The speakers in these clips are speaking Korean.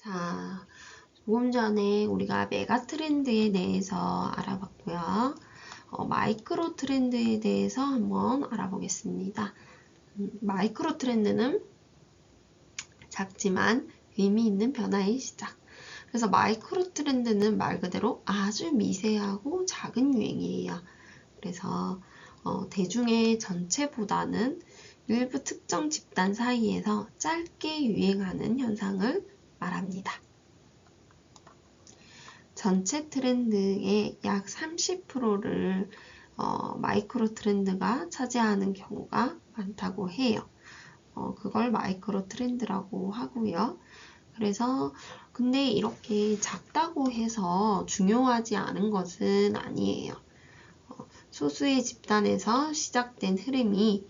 자, 조금 전에 우리가 메가 트렌드에 대해서 알아봤고요. 마이크로 트렌드에 대해서 한번 알아보겠습니다. 마이크로 트렌드는 작지만 의미 있는 변화의 시작. 그래서 마이크로 트렌드는 말 그대로 아주 미세하고 작은 유행이에요. 그래서 대중의 전체보다는 일부 특정 집단 사이에서 짧게 유행하는 현상을 말합니다. 전체 트렌드의 약 30%를 마이크로 트렌드가 차지하는 경우가 많다고 해요. 그걸 마이크로 트렌드라고 하고요. 그래서 근데 이렇게 작다고 해서 중요하지 않은 것은 아니에요. 소수의 집단에서 시작된 흐름이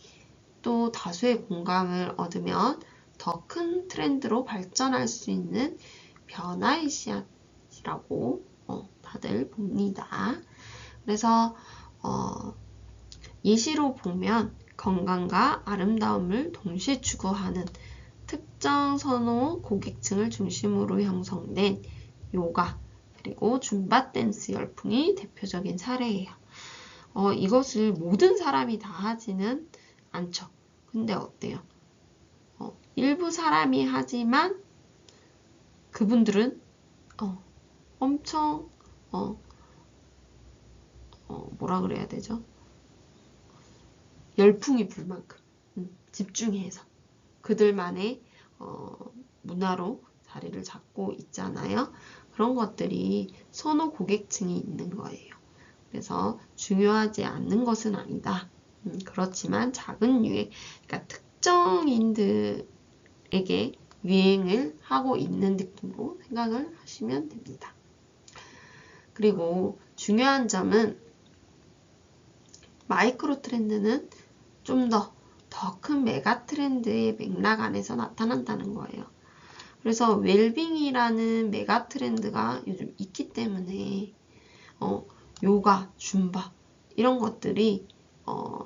또 다수의 공감을 얻으면 더 큰 트렌드로 발전할 수 있는 변화의 씨앗이라고 다들 봅니다. 그래서 예시로 보면 건강과 아름다움을 동시에 추구하는 특정 선호 고객층을 중심으로 형성된 요가 그리고 줌바 댄스 열풍이 대표적인 사례예요. 이것을 모든 사람이 다 하지는 않죠. 근데 어때요? 일부 사람이 하지만 그분들은 엄청 뭐라 그래야 되죠? 열풍이 불 만큼 집중해서 그들만의 문화로 자리를 잡고 있잖아요. 그런 것들이 선호 고객층이 있는 거예요. 그래서 중요하지 않는 것은 아니다. 그렇지만 작은 유행, 그러니까 특정인들에게 유행을 하고 있는 느낌으로 생각을 하시면 됩니다. 그리고 중요한 점은 마이크로 트렌드는 좀 더 큰 메가 트렌드의 맥락 안에서 나타난다는 거예요. 그래서 웰빙이라는 메가 트렌드가 요즘 있기 때문에 요가, 줌바 이런 것들이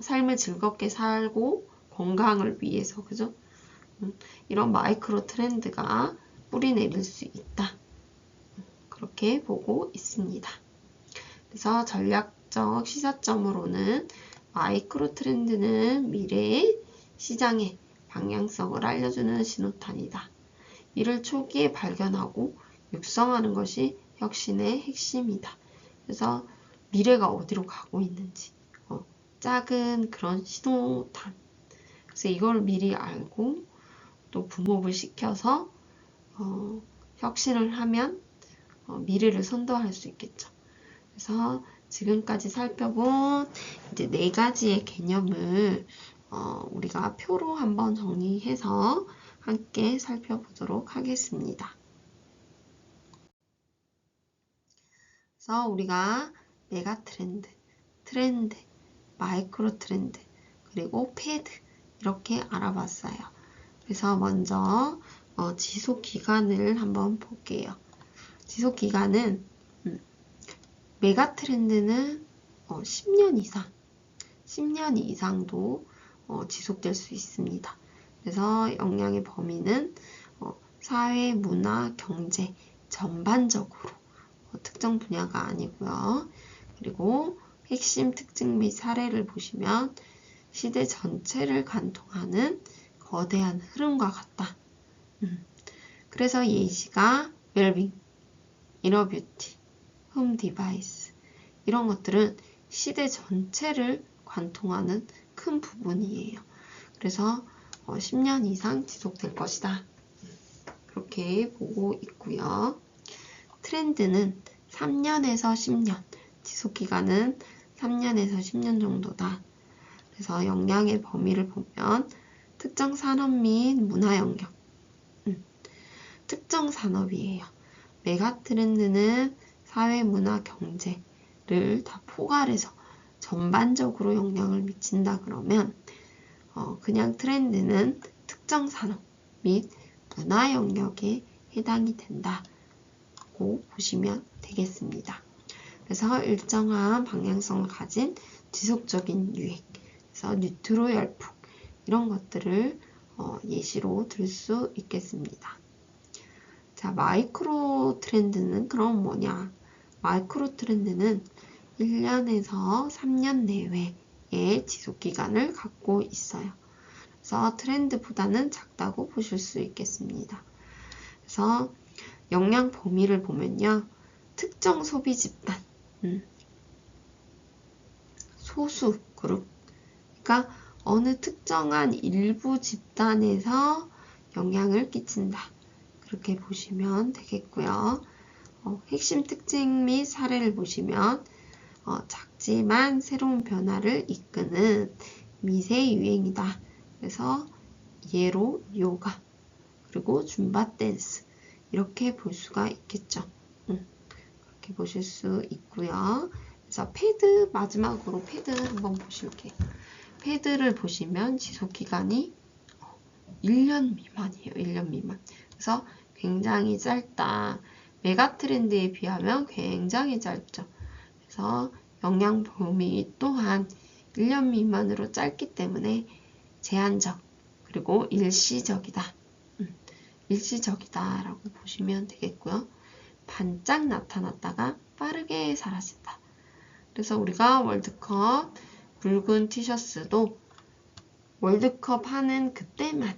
삶을 즐겁게 살고 건강을 위해서 그죠? 이런 마이크로 트렌드가 뿌리 내릴 수 있다. 그렇게 보고 있습니다. 그래서 전략적 시사점으로는 마이크로 트렌드는 미래의 시장의 방향성을 알려주는 신호탄이다. 이를 초기에 발견하고 육성하는 것이 혁신의 핵심이다. 그래서 미래가 어디로 가고 있는지 작은 그런 신호탄. 그래서 이걸 미리 알고 또 부목을 시켜서 혁신을 하면 미래를 선도할 수 있겠죠. 그래서 지금까지 살펴본 이제 4가지의 개념을 우리가 표로 한번 정리해서 함께 살펴보도록 하겠습니다. 그래서 우리가 메가 트렌드, 마이크로 트렌드, 그리고 패드 이렇게 알아봤어요. 그래서 먼저 지속 기간을 한번 볼게요. 지속 기간은 메가 트렌드는 10년 이상도 지속될 수 있습니다. 그래서 영향의 범위는 사회, 문화, 경제 전반적으로 특정 분야가 아니고요. 그리고 핵심 특징 및 사례를 보시면 시대 전체를 관통하는 거대한 흐름과 같다. 그래서 예시가 웰빙, 이너뷰티, 홈 디바이스 이런 것들은 시대 전체를 관통하는 큰 부분이에요. 그래서 10년 이상 지속될 것이다. 그렇게 보고 있고요. 트렌드는 3년에서 10년, 지속기간은 3년에서 10년 정도다. 그래서 영향의 범위를 보면 특정 산업 및 문화 영역, 특정 산업이에요. 메가 트렌드는 사회, 문화, 경제를 다 포괄해서 전반적으로 영향을 미친다 그러면 그냥 트렌드는 특정 산업 및 문화 영역에 해당이 된다고 보시면 되겠습니다. 그래서 일정한 방향성을 가진 지속적인 유행, 그래서 뉴트로 열풍 이런 것들을 예시로 들 수 있겠습니다. 자, 마이크로 트렌드는 그럼 뭐냐? 마이크로 트렌드는 1년에서 3년 내외의 지속 기간을 갖고 있어요. 그래서 트렌드보다는 작다고 보실 수 있겠습니다. 그래서 영향 범위를 보면요. 특정 소비 집단, 소수 그룹, 그러니까 어느 특정한 일부 집단에서 영향을 끼친다. 그렇게 보시면 되겠고요. 핵심 특징 및 사례를 보시면 작지만 새로운 변화를 이끄는 미세 유행이다. 그래서 예로 요가, 그리고 줌바 댄스 이렇게 볼 수가 있겠죠. 그렇게 보실 수 있고요. 그래서 패드, 마지막으로 패드 한번 보실게요. 패드를 보시면 지속기간이 1년 미만이에요. 1년 미만. 그래서 굉장히 짧다. 메가 트렌드에 비하면 굉장히 짧죠. 그래서 영향 범위 또한 1년 미만으로 짧기 때문에 제한적, 그리고 일시적이다. 일시적이다 라고 보시면 되겠고요. 반짝 나타났다가 빠르게 사라진다. 그래서 우리가 월드컵 붉은 티셔츠도 월드컵 하는 그때만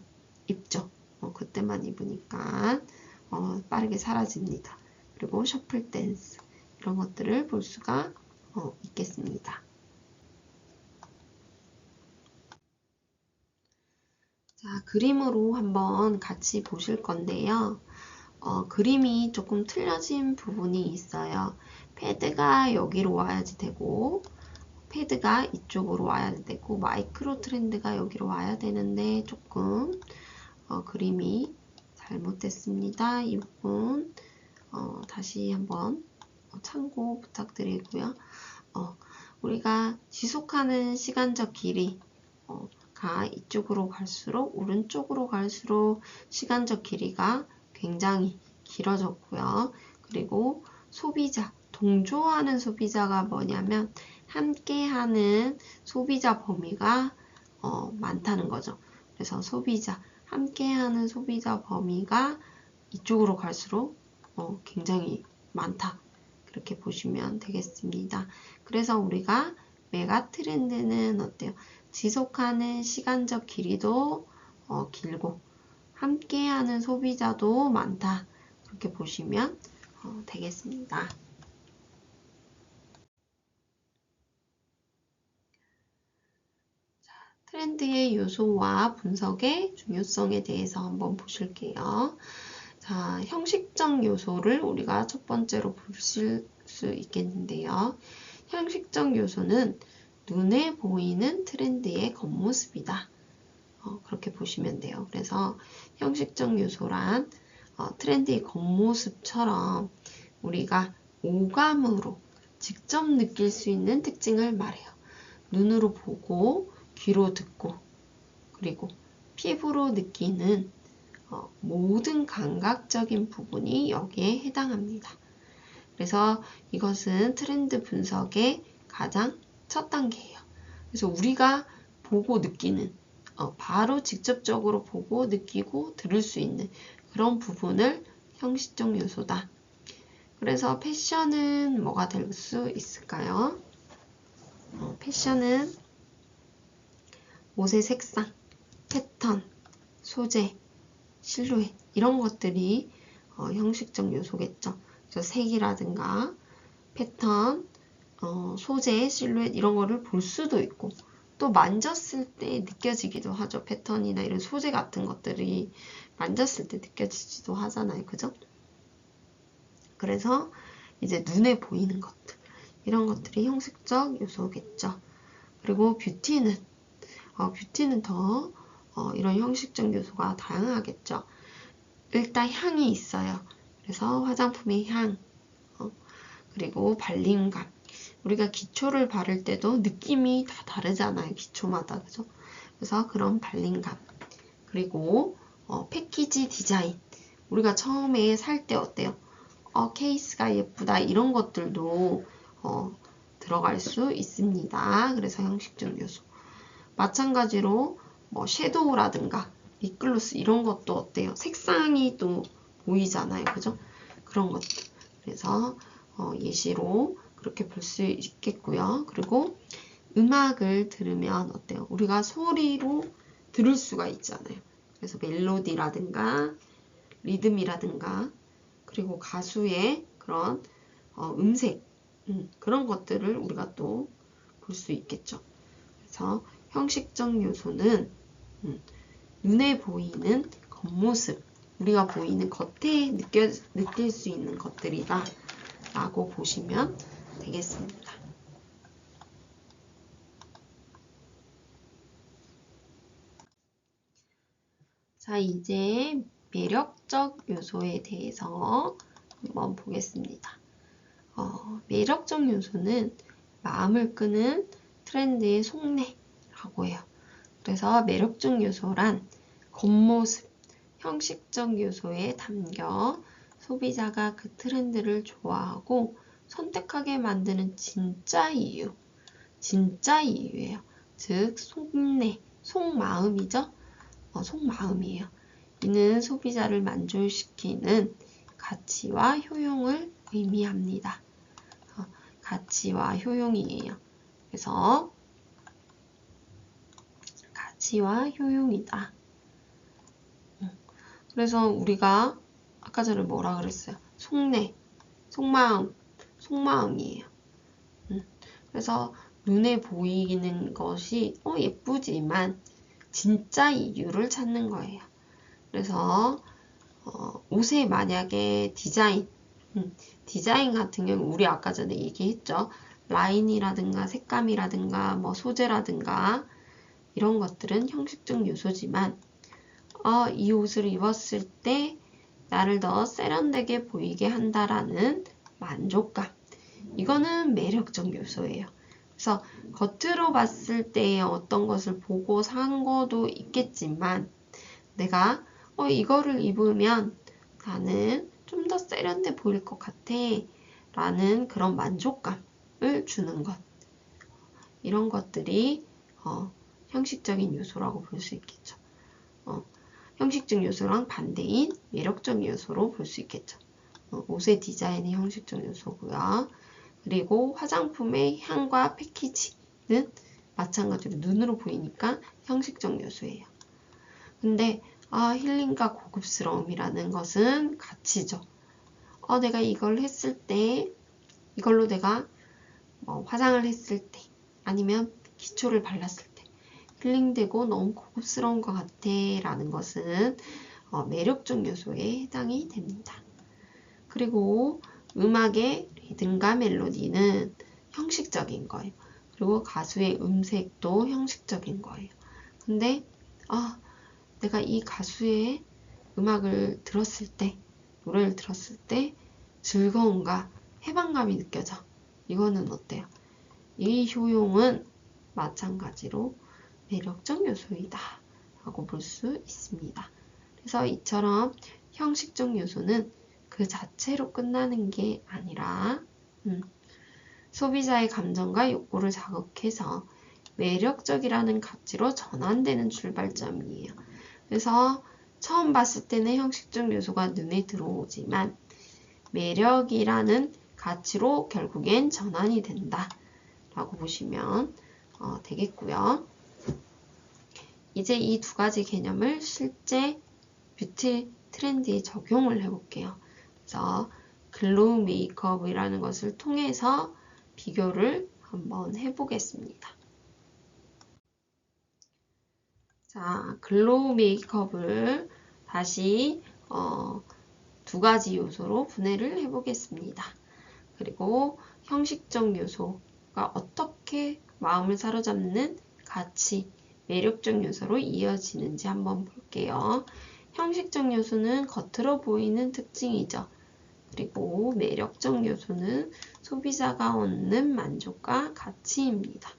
입죠. 그때만 입으니까 빠르게 사라집니다. 그리고 셔플 댄스 이런 것들을 볼 수가 있겠습니다. 자, 그림으로 한번 같이 보실 건데요. 그림이 조금 틀려진 부분이 있어요. 패드가 여기로 와야지 되고, 패드가 이쪽으로 와야 되고, 마이크로 트렌드가 여기로 와야 되는데 조금 그림이 잘못됐습니다. 이 부분 다시 한번 참고 부탁드리고요. 우리가 지속하는 시간적 길이 가 이쪽으로 갈수록 오른쪽으로 갈수록 시간적 길이가 굉장히 길어졌고요. 그리고 소비자, 동조하는 소비자가 뭐냐면 함께하는 소비자 범위가 많다는 거죠. 그래서 소비자, 함께하는 소비자 범위가 이쪽으로 갈수록 굉장히 많다. 그렇게 보시면 되겠습니다. 그래서 우리가 메가 트렌드는 어때요? 지속하는 시간적 길이도 길고 함께하는 소비자도 많다. 그렇게 보시면 되겠습니다. 트렌드의 요소와 분석의 중요성에 대해서 한번 보실게요. 자, 형식적 요소를 우리가 첫 번째로 보실 수 있겠는데요. 형식적 요소는 눈에 보이는 트렌드의 겉모습이다. 그렇게 보시면 돼요. 그래서 형식적 요소란 트렌드의 겉모습처럼 우리가 오감으로 직접 느낄 수 있는 특징을 말해요. 눈으로 보고 귀로 듣고 그리고 피부로 느끼는 모든 감각적인 부분이 여기에 해당합니다. 그래서 이것은 트렌드 분석의 가장 첫 단계예요. 그래서 우리가 보고 느끼는 바로 직접적으로 보고 느끼고 들을 수 있는 그런 부분을 형식적 요소다. 그래서 패션은 뭐가 될 수 있을까요? 패션은 옷의 색상, 패턴, 소재, 실루엣 이런 것들이 형식적 요소겠죠. 그래서 색이라든가 패턴, 소재, 실루엣 이런 거를 볼 수도 있고 또 만졌을 때 느껴지기도 하죠. 패턴이나 이런 소재 같은 것들이 만졌을 때 느껴지지도 하잖아요. 그죠? 그래서 이제 눈에 보이는 것들 이런 것들이 형식적 요소겠죠. 그리고 뷰티는 더 이런 형식적 요소가 다양하겠죠. 일단 향이 있어요. 그래서 화장품의 향, 그리고 발림감. 우리가 기초를 바를 때도 느낌이 다 다르잖아요. 기초마다. 그죠? 그래서 그런 발림감. 그리고 패키지 디자인. 우리가 처음에 살 때 어때요? 케이스가 예쁘다. 이런 것들도 들어갈 수 있습니다. 그래서 형식적 요소. 마찬가지로 뭐 섀도우라든가 립글로스 이런 것도 어때요? 색상이 또 보이잖아요. 그죠? 그런 것들. 그래서 예시로 그렇게 볼 수 있겠고요. 그리고 음악을 들으면 어때요? 우리가 소리로 들을 수가 있잖아요. 그래서 멜로디라든가 리듬이라든가 그리고 가수의 그런 음색 그런 것들을 우리가 또 볼 수 있겠죠. 그래서 형식적 요소는 눈에 보이는 겉모습, 우리가 보이는 겉에 느낄 수 있는 것들이다 라고 보시면 되겠습니다. 자, 이제 매력적 요소에 대해서 한번 보겠습니다. 매력적 요소는 마음을 끄는 트렌드의 속내라고 해요. 그래서 매력적 요소란 겉모습, 형식적 요소에 담겨 소비자가 그 트렌드를 좋아하고 선택하게 만드는 진짜 이유예요. 즉, 속내, 속마음이죠. 속마음이에요. 이는 소비자를 만족시키는 가치와 효용을 의미합니다. 가치와 효용이에요. 그래서 가치와 효용이다. 그래서 우리가 아까 전에 뭐라 그랬어요? 속내, 속마음이에요. 그래서 눈에 보이는 것이 예쁘지만 진짜 이유를 찾는 거예요. 그래서 옷에 만약에 디자인 같은 경우 우리 아까 전에 얘기했죠. 라인이라든가 색감이라든가 뭐 소재라든가 이런 것들은 형식적 요소지만 이 옷을 입었을 때 나를 더 세련되게 보이게 한다라는 만족감. 이거는 매력적 요소예요. 그래서 겉으로 봤을 때 어떤 것을 보고 산 것도 있겠지만 내가 이거를 입으면 나는 좀 더 세련돼 보일 것 같아 라는 그런 만족감을 주는 것. 이런 것들이 형식적인 요소라고 볼 수 있겠죠. 형식적 요소랑 반대인 매력적 요소로 볼 수 있겠죠. 옷의 디자인이 형식적 요소고요. 그리고 화장품의 향과 패키지는 마찬가지로 눈으로 보이니까 형식적 요소예요. 근데 힐링과 고급스러움이라는 것은 가치죠. 내가 이걸 했을 때, 이걸로 내가 화장을 했을 때, 아니면 기초를 발랐을 때 힐링되고 너무 고급스러운 것 같아 라는 것은 매력적 요소에 해당이 됩니다. 그리고 음악의 리듬과 멜로디는 형식적인 거예요. 그리고 가수의 음색도 형식적인 거예요. 근데 내가 이 가수의 음악을 들었을 때, 노래를 들었을 때 즐거움과 해방감이 느껴져. 이거는 어때요? 이 효용은 마찬가지로 매력적 요소이다 라고 볼 수 있습니다. 그래서 이처럼 형식적 요소는 그 자체로 끝나는 게 아니라 소비자의 감정과 욕구를 자극해서 매력적이라는 가치로 전환되는 출발점이에요. 그래서 처음 봤을 때는 형식적 요소가 눈에 들어오지만 매력이라는 가치로 결국엔 전환이 된다 라고 보시면 되겠고요. 이제 이 두 가지 개념을 실제 뷰티 트렌드에 적용을 해볼게요. 그래서 글로우 메이크업이라는 것을 통해서 비교를 한번 해보겠습니다. 자, 글로우 메이크업을 다시 두 가지 요소로 분해를 해보겠습니다. 그리고 형식적 요소가 어떻게 마음을 사로잡는 가치, 매력적 요소로 이어지는지 한번 볼게요. 형식적 요소는 겉으로 보이는 특징이죠. 그리고 매력적 요소는 소비자가 얻는 만족과 가치입니다.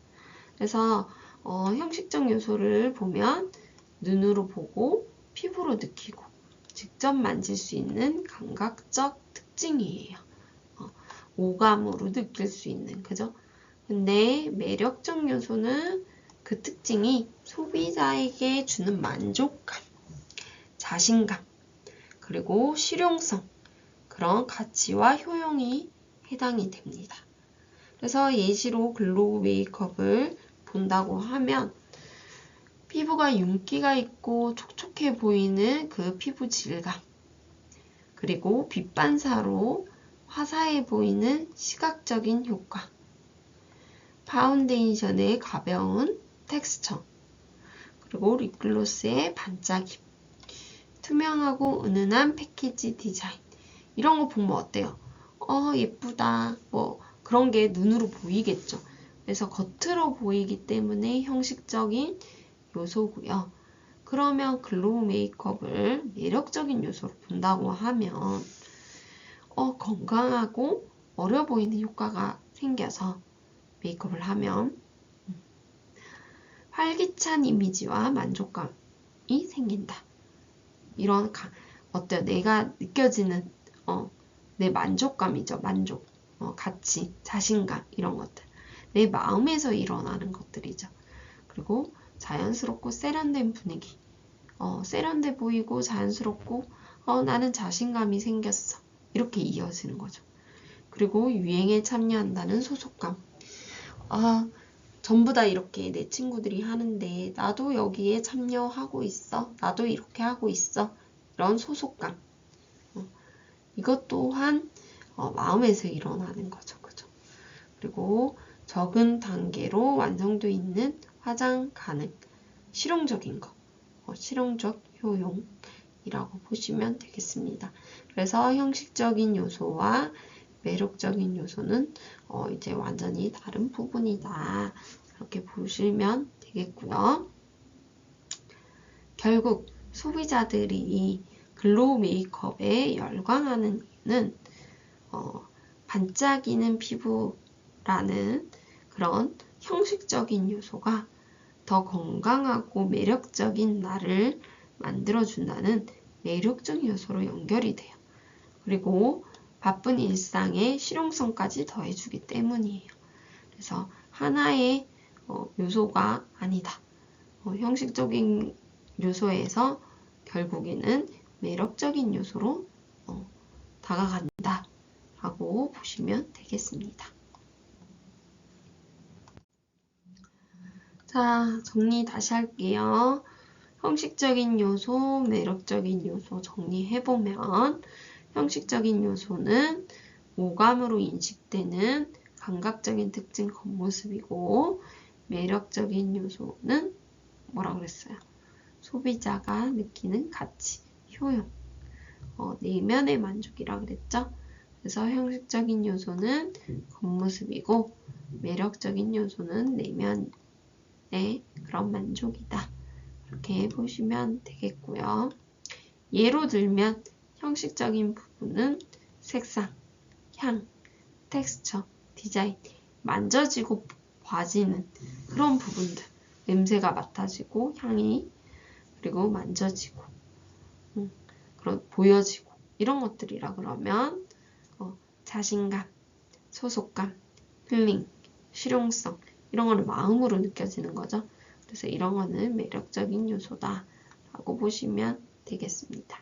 그래서 형식적 요소를 보면 눈으로 보고 피부로 느끼고 직접 만질 수 있는 감각적 특징이에요. 오감으로 느낄 수 있는, 그죠? 근데 매력적 요소는 그 특징이 소비자에게 주는 만족감, 자신감, 그리고 실용성, 그런 가치와 효용이 해당이 됩니다. 그래서 예시로 글로우 메이크업을 본다고 하면 피부가 윤기가 있고 촉촉해 보이는 그 피부 질감, 그리고 빛 반사로 화사해 보이는 시각적인 효과, 파운데이션의 가벼운 텍스처, 그리고 립글로스의 반짝임, 투명하고 은은한 패키지 디자인, 이런 거 보면 어때요? 예쁘다, 뭐 그런 게 눈으로 보이겠죠. 그래서 겉으로 보이기 때문에 형식적인 요소고요. 그러면 글로우 메이크업을 매력적인 요소로 본다고 하면 건강하고 어려 보이는 효과가 생겨서 메이크업을 하면 활기찬 이미지와 만족감이 생긴다. 이런 어때요? 내가 느껴지는 내 만족감이죠. 만족, 가치, 자신감, 이런 것들. 내 마음에서 일어나는 것들이죠. 그리고 자연스럽고 세련된 분위기, 세련돼 보이고 자연스럽고 나는 자신감이 생겼어. 이렇게 이어지는 거죠. 그리고 유행에 참여한다는 소속감. 전부 다 이렇게 내 친구들이 하는데 나도 여기에 참여하고 있어. 나도 이렇게 하고 있어. 이런 소속감. 이것 또한 마음에서 일어나는 거죠. 그죠? 그리고 적은 단계로 완성되어 있는 화장 가능. 실용적인 거. 실용적 효용이라고 보시면 되겠습니다. 그래서 형식적인 요소와 매력적인 요소는 이제 완전히 다른 부분이다. 이렇게 보시면 되겠고요. 결국 소비자들이 글로우 메이크업에 열광하는 이유는 반짝이는 피부라는 그런 형식적인 요소가 더 건강하고 매력적인 나를 만들어준다는 매력적 요소로 연결이 돼요. 그리고 바쁜 일상에 실용성까지 더해주기 때문이에요. 그래서 하나의 요소가 아니다. 형식적인 요소에서 결국에는 매력적인 요소로 다가간다 라고 보시면 되겠습니다. 자, 정리 다시 할게요. 형식적인 요소, 매력적인 요소 정리해보면 형식적인 요소는 오감으로 인식되는 감각적인 특징 겉모습이고 매력적인 요소는 뭐라 그랬어요? 소비자가 느끼는 가치, 효용, 내면의 만족이라 그랬죠? 그래서 형식적인 요소는 겉모습이고 매력적인 요소는 내면의 그런 만족이다. 이렇게 보시면 되겠고요. 예로 들면 형식적인 부분은 색상, 향, 텍스처, 디자인, 만져지고 봐지는 그런 부분들, 냄새가 맡아지고 향이 그리고 만져지고 그런 보여지고 이런 것들이라 그러면 자신감, 소속감, 힐링, 실용성 이런 거는 마음으로 느껴지는 거죠. 그래서 이런 거는 매력적인 요소다 라고 보시면 되겠습니다.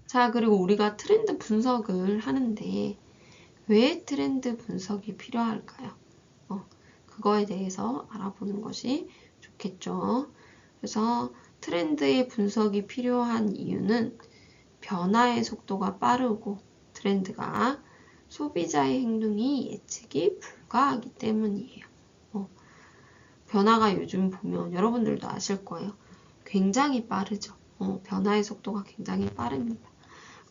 자, 그리고 우리가 트렌드 분석을 하는데 왜 트렌드 분석이 필요할까요? 그거에 대해서 알아보는 것이 좋겠죠. 그래서 트렌드의 분석이 필요한 이유는 변화의 속도가 빠르고 트렌드가 소비자의 행동이 예측이 불가하기 때문이에요. 변화가 요즘 보면 여러분들도 아실 거예요. 굉장히 빠르죠. 변화의 속도가 굉장히 빠릅니다.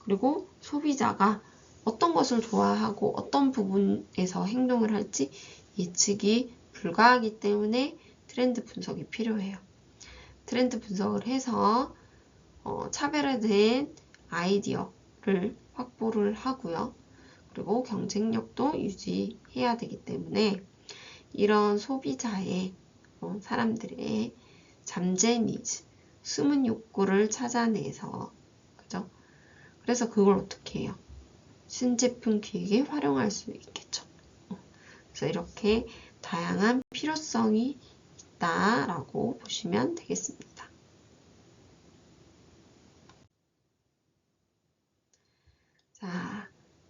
그리고 소비자가 어떤 것을 좋아하고 어떤 부분에서 행동을 할지 예측이 불가하기 때문에 트렌드 분석이 필요해요. 트렌드 분석을 해서 차별화된 아이디어를 확보를 하고요. 그리고 경쟁력도 유지해야 되기 때문에 이런 소비자의 사람들의 잠재 니즈, 숨은 욕구를 찾아내서 그죠? 그래서 그걸 어떻게 해요? 신제품 기획에 활용할 수 있겠죠. 그래서 이렇게 다양한 필요성이 있다라고 보시면 되겠습니다.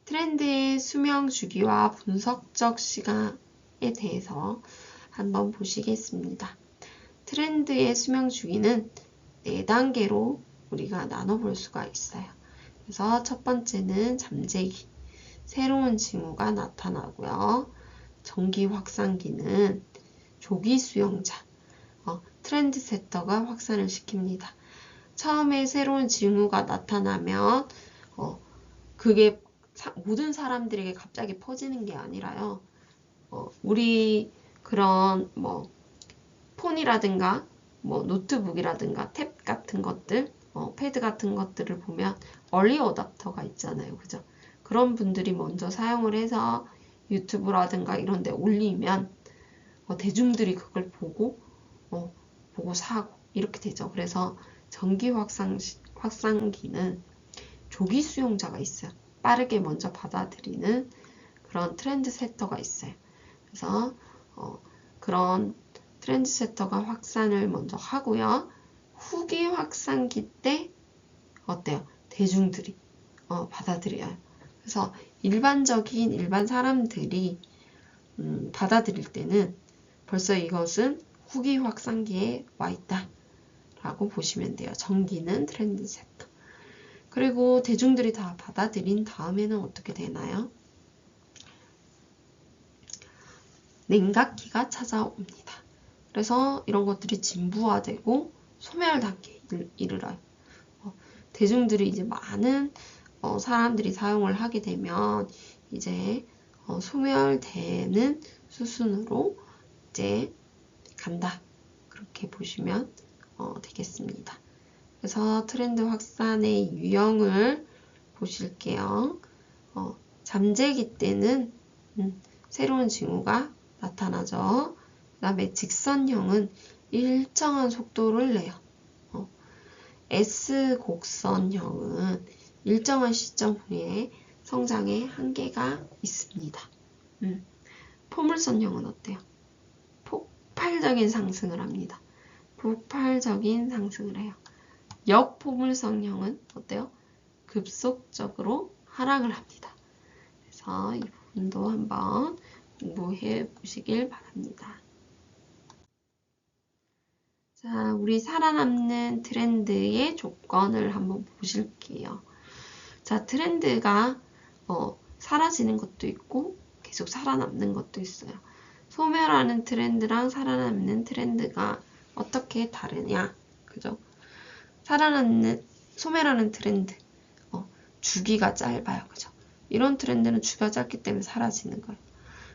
트렌드의 수명 주기와 분석적 시간에 대해서 한번 보시겠습니다. 트렌드의 수명 주기는 4단계로 우리가 나눠볼 수가 있어요. 그래서 첫 번째는 잠재기, 새로운 징후가 나타나고요. 정기 확산기는 조기 수용자, 트렌드 세터가 확산을 시킵니다. 처음에 새로운 징후가 나타나면 그게 모든 사람들에게 갑자기 퍼지는 게 아니라요. 우리 그런 폰이라든가 노트북이라든가 탭 같은 것들, 패드 같은 것들을 보면 얼리 어답터가 있잖아요. 그죠? 그런 분들이 먼저 사용을 해서 유튜브라든가 이런 데 올리면 대중들이 그걸 보고 사고 이렇게 되죠. 그래서 정기 확산기는 조기 수용자가 있어요. 빠르게 먼저 받아들이는 그런 트렌드 세터가 있어요. 그래서 그런 트렌드 세터가 확산을 먼저 하고요. 후기 확산기 때 어때요? 대중들이 받아들여요. 그래서 일반 사람들이 받아들일 때는 벌써 이것은 후기 확산기에 와 있다 라고 보시면 돼요. 정기는 트렌드 세터. 그리고 대중들이 다 받아들인 다음에는 어떻게 되나요? 냉각기가 찾아옵니다. 그래서 이런 것들이 진부화되고 소멸 단계에 이르러요. 대중들이 이제 많은 사람들이 사용을 하게 되면 이제 소멸되는 수순으로 이제 간다. 그렇게 보시면 되겠습니다. 그래서 트렌드 확산의 유형을 보실게요. 잠재기 때는 새로운 징후가 나타나죠. 그 다음에 직선형은 일정한 속도를 내요. S 곡선형은 일정한 시점 후에 성장의 한계가 있습니다. 포물선형은 어때요? 폭발적인 상승을 합니다. 폭발적인 상승을 해요. 역포물선형은 어때요? 급속적으로 하락을 합니다. 그래서 이 부분도 한번 공부해 보시길 바랍니다. 자, 우리 살아남는 트렌드의 조건을 한번 보실게요. 자, 트렌드가 사라지는 것도 있고 계속 살아남는 것도 있어요. 소멸하는 트렌드랑 살아남는 트렌드가 어떻게 다르냐? 그죠? 소멸하는 트렌드, 주기가 짧아요. 그죠? 이런 트렌드는 주기가 짧기 때문에 사라지는 거예요.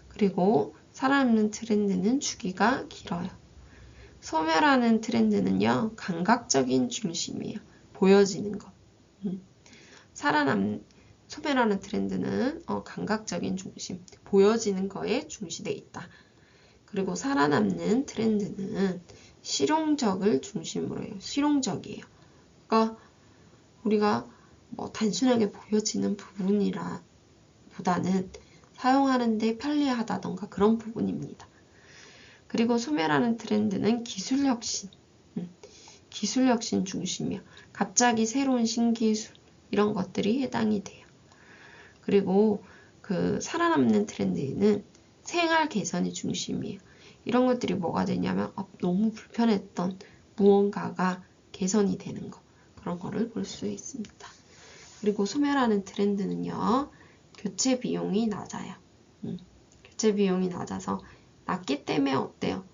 그리고 살아남는 트렌드는 주기가 길어요. 소멸하는 트렌드는요, 감각적인 중심이에요. 보여지는 것. 소멸하는 트렌드는 감각적인 중심, 보여지는 거에 중시되어 있다. 그리고 살아남는 트렌드는 실용적을 중심으로 해요. 실용적이에요. 그러니까 우리가 단순하게 보여지는 부분이라 보다는 사용하는데 편리하다던가 그런 부분입니다. 그리고 소멸하는 트렌드는 기술혁신 중심이요. 갑자기 새로운 신기술 이런 것들이 해당이 돼요. 그리고 그 살아남는 트렌드는 생활 개선이 중심이에요. 이런 것들이 뭐가 되냐면 너무 불편했던 무언가가 개선이 되는 거 그런 거를 볼 수 있습니다. 그리고 소멸하는 트렌드는요. 교체 비용이 낮아요. 교체 비용이 낮아서 낮기 때문에 어때요?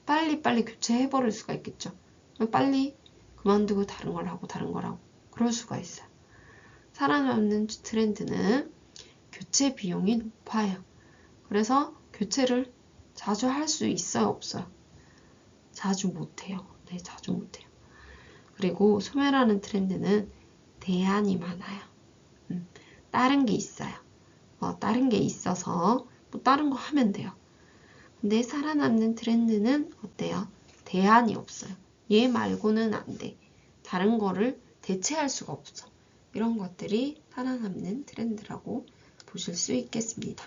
빨리 교체해버릴 수가 있겠죠. 빨리 그만두고 다른 걸 하고 그럴 수가 있어요. 살아남는 트렌드는 교체 비용이 높아요. 그래서 교체를 자주 할 수 있어요? 없어요? 자주 못해요. 네, 자주 못해요. 그리고 소멸하는 트렌드는 대안이 많아요. 다른 게 있어요. 다른 게 있어서 다른 거 하면 돼요. 근데 살아남는 트렌드는 어때요? 대안이 없어요. 얘 말고는 안 돼. 다른 거를 대체할 수가 없어. 이런 것들이 살아남는 트렌드라고 보실 수 있겠습니다.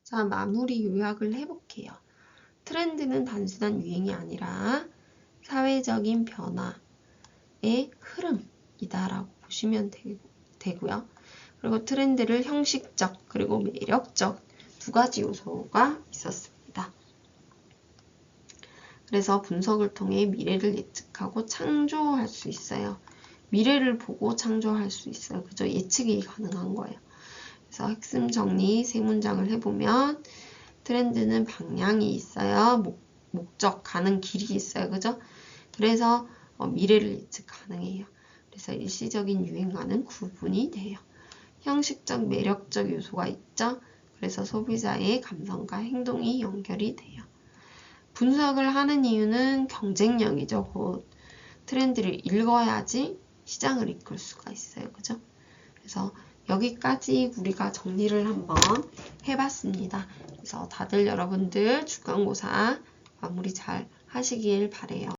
자, 마무리 요약을 해볼게요. 트렌드는 단순한 유행이 아니라 사회적인 변화의 흐름이다라고 보시면 되고요. 그리고 트렌드를 형식적 그리고 매력적 두 가지 요소가 있었습니다. 그래서 분석을 통해 미래를 예측하고 창조할 수 있어요. 미래를 보고 창조할 수 있어요. 그죠? 예측이 가능한 거예요. 그래서 핵심 정리 세 문장을 해보면 트렌드는 방향이 있어요. 목적, 가는 길이 있어요. 그죠? 그래서 미래를 예측 가능해요. 그래서 일시적인 유행과는 구분이 돼요. 형식적, 매력적 요소가 있죠. 그래서 소비자의 감성과 행동이 연결이 돼요. 분석을 하는 이유는 경쟁력이죠. 곧 트렌드를 읽어야지 시장을 이끌 수가 있어요. 그죠? 그래서 여기까지 우리가 정리를 한번 해봤습니다. 그래서 다들 여러분들 중간고사 마무리 잘 하시길 바래요.